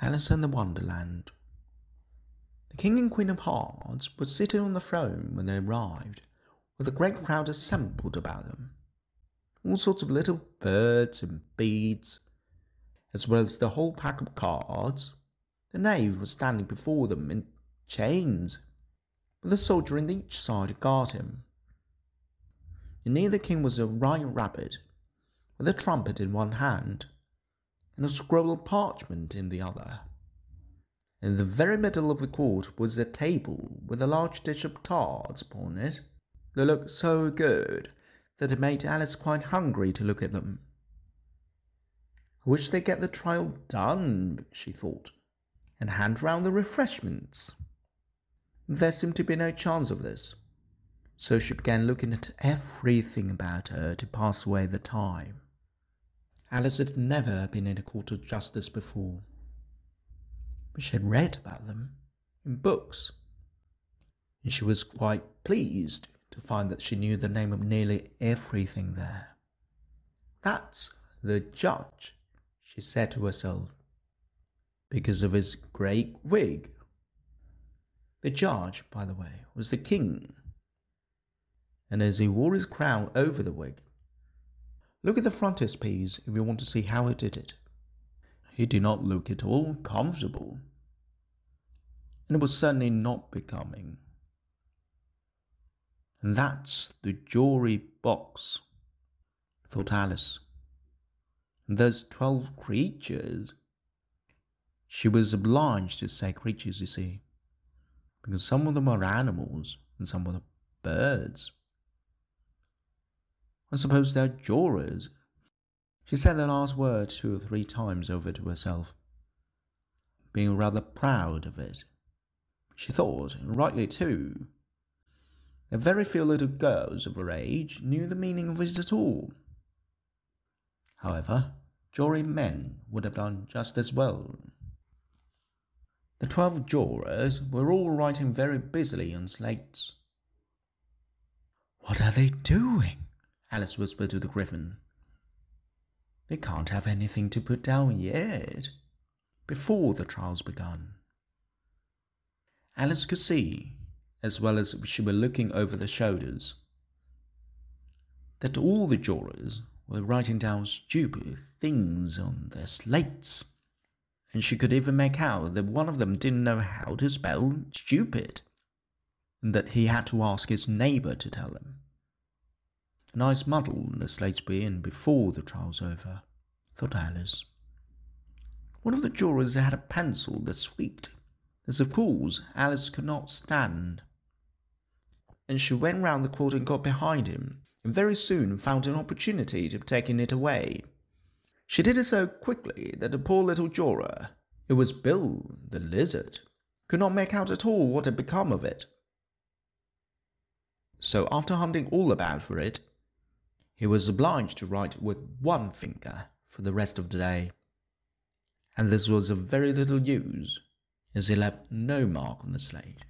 Alice and the Wonderland. The King and Queen of Hearts were sitting on the throne when they arrived, with a great crowd assembled about them. All sorts of little birds and beads, as well as the whole pack of cards. The knave was standing before them in chains, with a soldier on each side to guard him. And near the king was a white rabbit, with a trumpet in one hand, and a scroll of parchment in the other. In the very middle of the court was a table with a large dish of tarts upon it. They looked so good that it made Alice quite hungry to look at them. I wish they'd get the trial done, she thought, and hand round the refreshments. There seemed to be no chance of this, so she began looking at everything about her to pass away the time. Alice had never been in a court of justice before, but she had read about them in books, and she was quite pleased to find that she knew the name of nearly everything there. "That's the judge," she said to herself, "because of his great wig." The judge, by the way, was the king, and as he wore his crown over the wig, look at the frontispiece if you want to see how he did it. He did not look at all comfortable, and it was certainly not becoming. "And that's the jury box," thought Alice. "And those 12 creatures." She was obliged to say creatures, you see, because some of them are animals and some were birds. "I suppose they're jurors." She said the last word 2 or 3 times over to herself, being rather proud of it. She thought, and rightly too, that very few little girls of her age knew the meaning of it at all. However, jury men would have done just as well. The 12 jurors were all writing very busily on slates. "What are they doing?" Alice whispered to the Griffin. "They can't have anything to put down yet, before the trial's begun." Alice could see, as well as if she were looking over their shoulders, that all the jurors were writing down stupid things on their slates, and she could even make out that one of them didn't know how to spell stupid, and that he had to ask his neighbour to tell him. "A nice muddle the slates be in before the trial's over," thought Alice. One of the jurors had a pencil that squeaked, as of course Alice could not stand, and she went round the court and got behind him, and very soon found an opportunity of taking it away. She did it so quickly that the poor little juror, it was Bill the lizard, could not make out at all what had become of it. So after hunting all about for it, he was obliged to write with one finger for the rest of the day, and this was of very little use, as he left no mark on the slate.